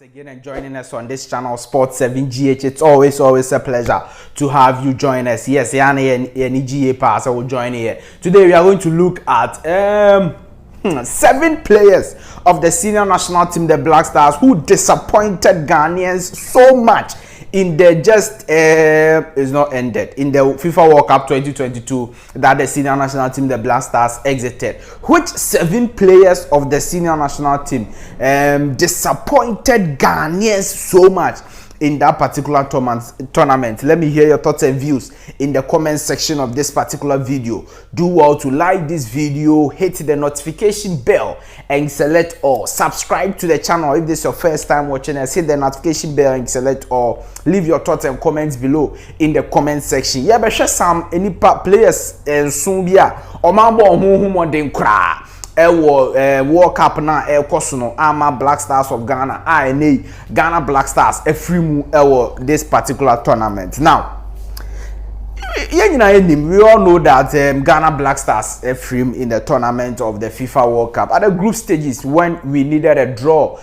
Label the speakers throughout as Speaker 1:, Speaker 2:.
Speaker 1: Again and joining us on this channel Sports 7GH. It's always a pleasure to have you join us. Yes, any GA pass will join here. Today we are going to look at 7 players of the senior national team, the Black Stars, who disappointed Ghanaians so much in the is not ended in the FIFA World Cup 2022 that the senior national team, the Black Stars, exited. Which 7 players of the senior national team disappointed Ghanaians so much in that particular tournament? Let me hear your thoughts and views in the comment section of this particular video. Do well to like this video, hit the notification bell and select all. Subscribe to the channel if this is your first time watching us. Hit the notification bell and select all. Leave your thoughts and comments below in the comment section. Yeah, but share some any players soon be or mambo who den kra World Cup na ᴅ괏 no ama Black Stars of Ghana Ghana Black Stars efrimu this particular tournament. Now we all know that Ghana Black Stars efrim in the tournament of the FIFA World Cup at the group stages when we needed a draw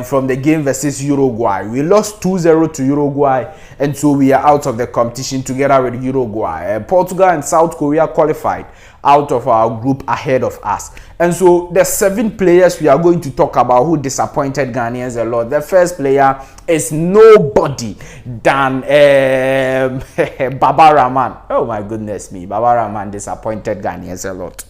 Speaker 1: from the game versus Uruguay. We lost 2-0 to Uruguay, and so we are out of the competition together with Uruguay. Portugal and South Korea qualified out of our group ahead of us. And so the 7 players we are going to talk about who disappointed Ghanaians a lot. The first player is nobody than Baba Rahman. Oh my goodness me, Baba Rahman disappointed Ghanaians a lot.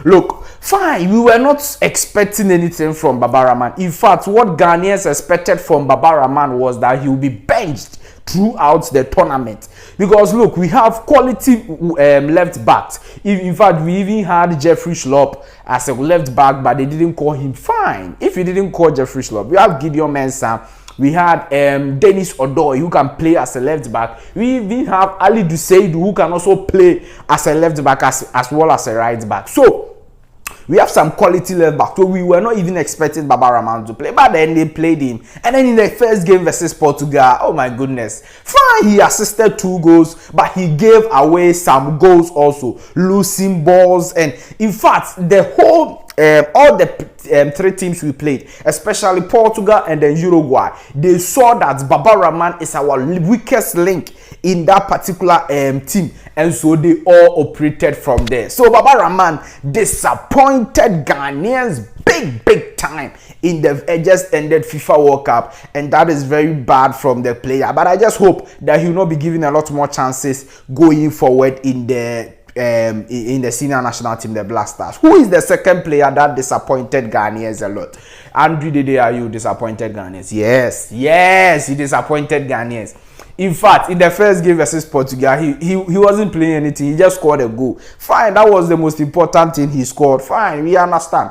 Speaker 1: Look, fine, we were not expecting anything from Baba Rahman. In fact, what Ghanaians expected from Baba Rahman was that he will be benched throughout the tournament, because look, we have quality left backs. In fact, we even had Jeffrey Schlupp as a left back, but they didn't call him. Fine, if you didn't call Jeffrey Schlupp, we have Gideon Mensah, we had Dennis Odoi who can play as a left back, we even have Ali Duseidou who can also play as a left back as well as a right back. So we have some quality left back. So we were not even expecting Baba Rahman to play, but then they played him. And then in the first game versus Portugal, oh my goodness, fine, he assisted 2 goals, but he gave away some goals also, losing balls. And in fact, the whole all the 3 teams we played, especially Portugal and then Uruguay, they saw that Baba Rahman is our weakest link in that particular team, and so they all operated from there. So Baba Rahman disappointed Ghanaians big time in the just ended FIFA World Cup, and that is very bad from the player. But I just hope that he will not be given a lot more chances going forward in the senior national team, the Black Stars. Who is the second player that disappointed Ghanaians a lot? Andre Dede, are you disappointed Ghanaians? Yes, he disappointed Ghanaians. In fact, in the first game versus Portugal, he wasn't playing anything. He just scored a goal. Fine, that was the most important thing he scored. Fine, we understand.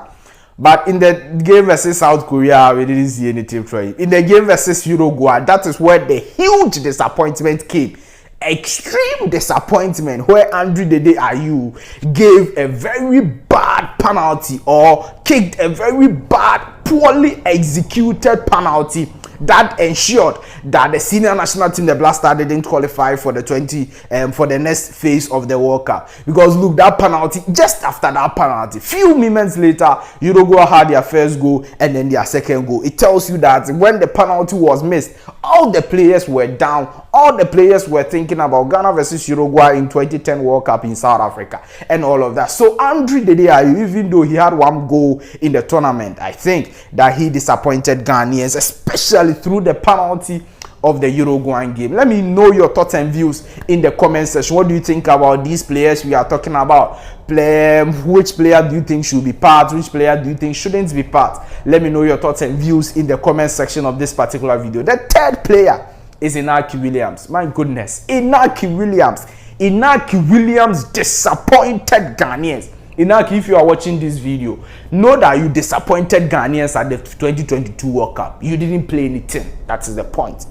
Speaker 1: But in the game versus South Korea, we didn't see anything from him. In the game versus Uruguay, that is where the huge disappointment came. Extreme disappointment, where Andre Dede Ayew gave a very bad penalty or kicked a very bad, poorly executed penalty that ensured that the senior national team, the Black Stars, didn't qualify for the for the next phase of the World Cup. Because look, that penalty, just after that penalty, few moments later, Uruguay had their first goal and then their second goal. It tells you that when the penalty was missed, all the players were down. All the players were thinking about Ghana versus Uruguay in 2010 World Cup in South Africa and all of that. So Andre Dede Ayew, even though he had 1 goal in the tournament, I think that he disappointed Ghanaians, especially through the penalty of the Uruguayan game. Let me know your thoughts and views in the comment section. What do you think about these players we are talking about? Which player do you think should be part? Which player do you think shouldn't be part? Let me know your thoughts and views in the comment section of this particular video. The third player is ᴛᴇsᴇ Williams. My goodness, ᴛᴇsᴇ Williams disappointed Ghanaians. ᴛᴇsᴇ, if you are watching this video, know that you disappointed Ghanaians at the 2022 World Cup. You didn't play anything. That is the point.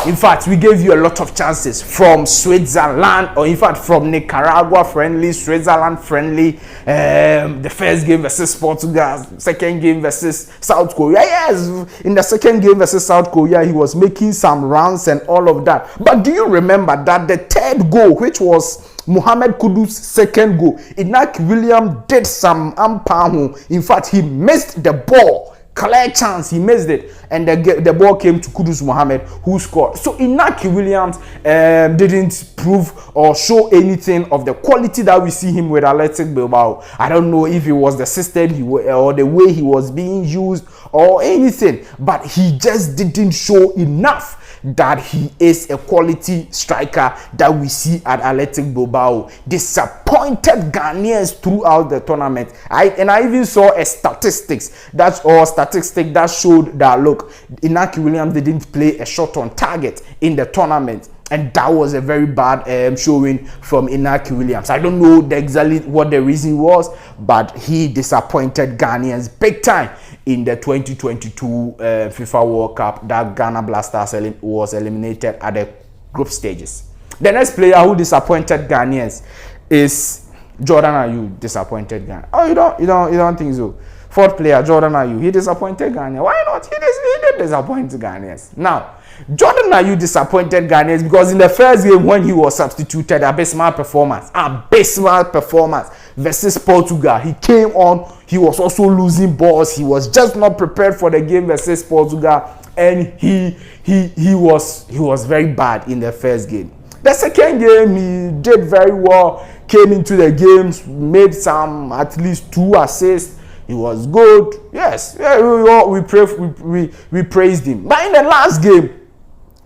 Speaker 1: In fact, we gave you a lot of chances from Switzerland, or in fact from Nicaragua friendly, Switzerland friendly, the first game versus Portugal, second game versus South Korea. Yes, in the second game versus South Korea, he was making some runs and all of that. But do you remember that the third goal, which was Mohamed Kudus' second goal, ᴛᴇsᴇ Williams did some ampahu. In fact, he missed the ball clear chance, he missed it, and the ball came to Kudus Mohammed, who scored. So Inaki Williams didn't prove or show anything of the quality that we see him with Athletic Bilbao. I don't know if it was the system or the way he was being used or anything, but he just didn't show enough that he is a quality striker that we see at Athletic Bilbao. Disappointed Ghanaians throughout the tournament. I even saw a statistic that showed that, look, Inaki Williams didn't play a shot on target in the tournament, and that was a very bad showing from Inaki Williams. I don't know exactly what the reason was, but he disappointed Ghanaians big time in the 2022 FIFA World Cup that Ghana Blasters was eliminated at the group stages. The next player who disappointed Ghanaians is Jordan Ayew. Disappointed Ghana. Oh, you don't think so? Fourth player, Jordan Ayew. He disappointed Ghana. Why not? He did disappoint Ghanaians. Now, Jordan Ayew disappointed Ghanaians because in the first game when he was substituted, abysmal performance versus Portugal. He came on, he was also losing balls. He was just not prepared for the game versus Portugal, and he was very bad in the first game. The second game, he did very well, came into the games, made at least 2 assists. He was good. Yes, we praised him. But in the last game,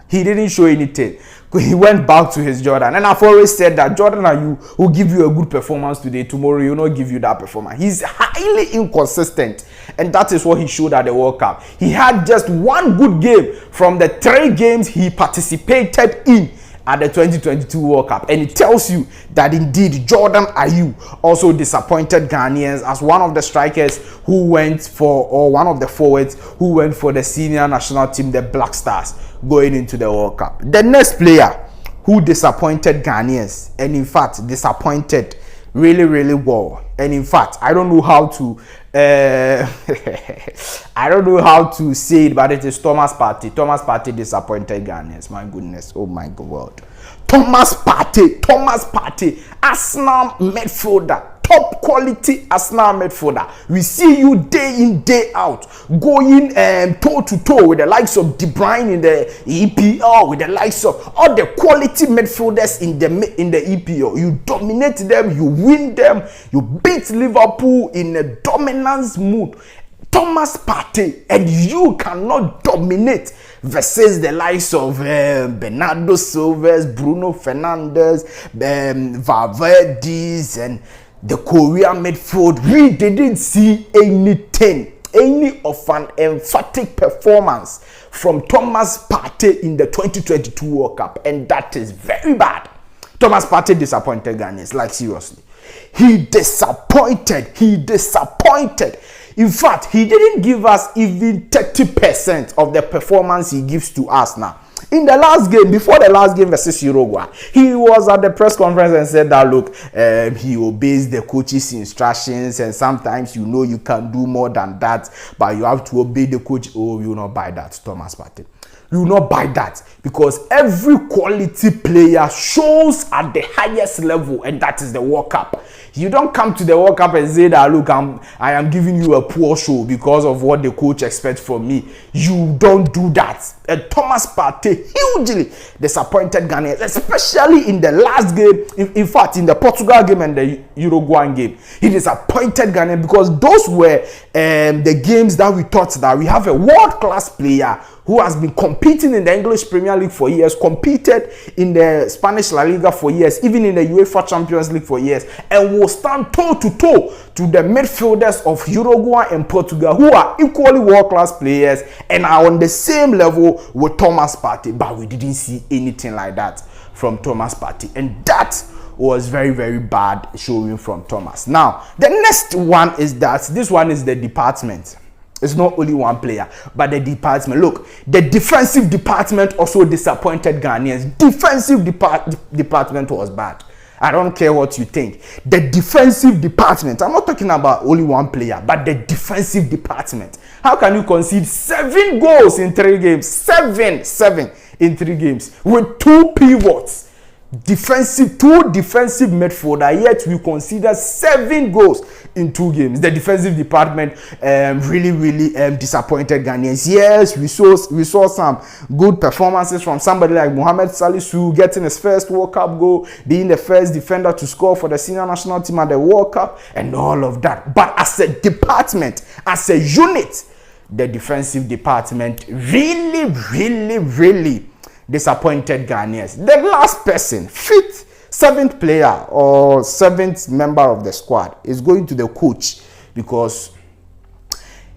Speaker 1: he didn't show anything. He went back to his Jordan. And I've always said that Jordan Ayew will give you a good performance today. Tomorrow, he will not give you that performance. He's highly inconsistent. And that is what he showed at the World Cup. He had just one good game from the 3 games he participated in at the 2022 World Cup, and it tells you that indeed Jordan Ayew also disappointed Ghanaians as one of the strikers who went for, or one of the forwards who went for the senior national team, the Black Stars, going into the World Cup. The next player who disappointed Ghanaians, and in fact disappointed really well, and in fact I don't know how to I don't know how to say it, but it is Thomas Partey. Thomas Partey disappointed Ghanaians. My goodness, oh my God. Thomas Partey, Arsenal midfielder, top quality Arsenal midfielder. We see you day in, day out, going toe to toe with the likes of De Bruyne in the EPL, with the likes of all the quality midfielders in the EPL. You dominate them, you win them, you beat Liverpool in a dominance mood. Thomas Partey, and you cannot dominate versus the likes of Bernardo Silva, Bruno Fernandes, Valverde, and the Korean midfield. We didn't see any of an emphatic performance from Thomas Partey in the 2022 World Cup, and that is very bad. Thomas Partey disappointed Ghanaians, like seriously. He disappointed. In fact, he didn't give us even 30% of the performance he gives to us now. In the last game, before the last game versus Uruguay, he was at the press conference and said that, look, he obeys the coach's instructions, and sometimes you can do more than that, but you have to obey the coach. Oh, you will not buy that, Thomas Partey. You will not buy that, because every quality player shows at the highest level, and that is the World Cup. You don't come to the World Cup and say that, look, I am giving you a poor show because of what the coach expects from me. You don't do that. And Thomas Partey hugely disappointed Ghanaians, especially in the last game. In fact, in the Portugal game and the Uruguayan game, he disappointed Ghanaians, because those were the games that we thought that we have a world-class player who has been competing in the English Premier League for years, competed in the Spanish La Liga for years, even in the UEFA Champions League for years, and will stand toe-to-toe to the midfielders of Uruguay and Portugal, who are equally world-class players and are on the same level with Thomas Partey. But we didn't see anything like that from Thomas Partey, and that was very bad showing from Thomas. Now, the next one is that this one is the department. It's not only one player, but the department. Look, the defensive department also disappointed Ghanaians. Defensive department was bad. I don't care what you think. The defensive department, I'm not talking about only one player, but the defensive department. How can you concede 7 goals in 3 games? 7 in 3 games with 2 pivots. two defensive midfielder, yet we consider 7 goals in 2 games. The defensive department really disappointed Ghanaians. Yes, we saw some good performances from somebody like Mohamed Salisu getting his first World Cup goal, being the first defender to score for the senior national team at the World Cup, and all of that. But as a department, as a unit, the defensive department really disappointed Ghanaians. The last person, 7th player or 7th member of the squad is going to the coach, because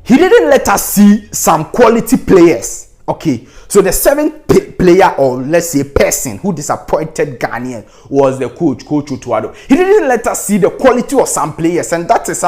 Speaker 1: he didn't let us see some quality players. Okay, so the 7th player, or let's say person, who disappointed Ghanaians was the coach Ōtō-Addo. He didn't let us see the quality of some players, and that is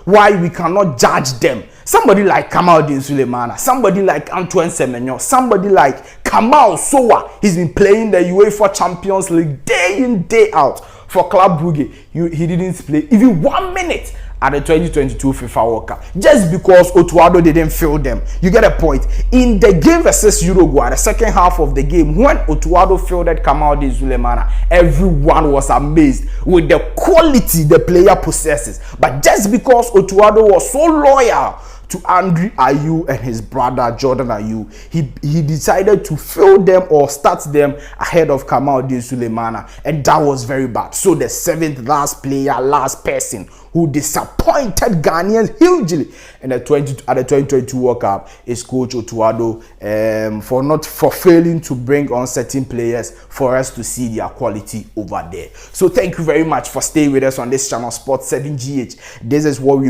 Speaker 1: why we cannot judge them. Somebody like Kamaldeen Sulemana, somebody like Antoine Semenyo, somebody like ᴅɪsᴜʟᴅ. He's been playing the UEFA Champions League day in, day out for Club Brugge. He didn't play even 1 minute at the 2022 FIFA World Cup, just because Ōtō-Addo didn't fill them. You get a point. In the game versus Uruguay, the second half of the game, when Ōtō-Addo fielded Kamaldeen Sulemana, everyone was amazed with the quality the player possesses. But just because Ōtō-Addo was so loyal to Andre Ayew and his brother Jordan Ayew, he decided to fill them or start them ahead of Kamaldeen Sulemana, and that was very bad. So the 7th last person who disappointed Ghanaians hugely in the 2022 World Cup is Coach Ōtō-Addo, for failing to bring on certain players for us to see their quality over there. So thank you very much for staying with us on this channel, Sport 7GH. This is what we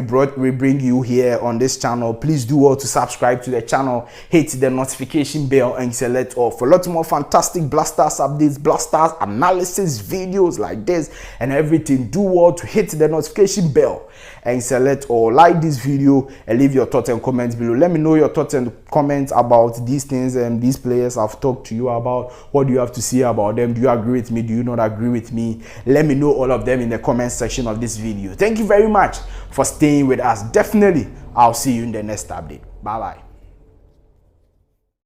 Speaker 1: bring you here on this channel. Please do well to subscribe to the channel, hit the notification bell, and select all for a lot more fantastic Blasters updates, Blasters analysis videos like this and everything. Do well to hit the notification bell and select or like this video and leave your thoughts and comments below. Let me know your thoughts and comments about these things and these players I've talked to you about. What do you have to say about them? Do you agree with me? Do you not agree with me? Let me know all of them in the comment section of this video. Thank you very much for staying with us. Definitely, I'll see you in the next update. Bye bye.